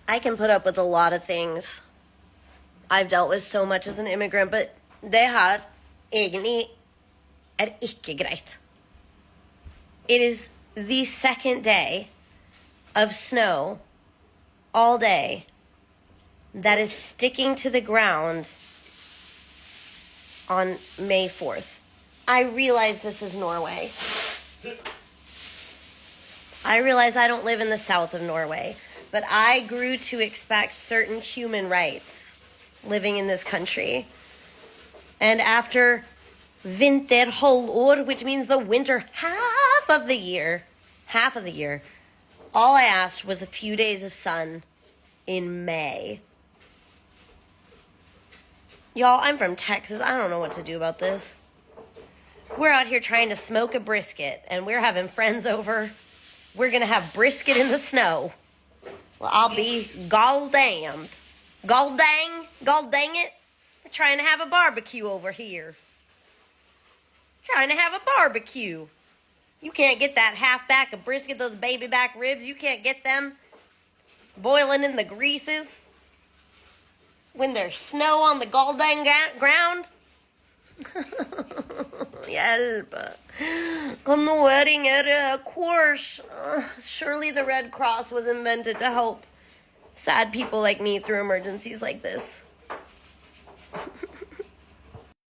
I can put up with a lot of things. I've dealt with so much as an immigrant, but det her egentlig ikke greit. It is the second day of snow all day that is sticking to the ground on May 4th. I realize this is Norway. I realize I don't live in the south of Norway, but I grew to expect certain human rights living in this country. And after vinterhalvår, which means the winter half of the year, all I asked was a few days of sun in May. Y'all, I'm from Texas. I don't know what to do about this. We're out here trying to smoke a brisket, and we're having friends over. We're going to have brisket in the snow. Well, I'll be gall damned. Gall dang it. We're trying to have a barbecue over here. Trying to have a barbecue. You can't get that half back of brisket, those baby back ribs. You can't get them boiling in the greases when there's snow on the gall dang ground. Hjelp. Kan noe ringer kors? Surely the Red Cross was invented to help sad people like me through emergencies like this.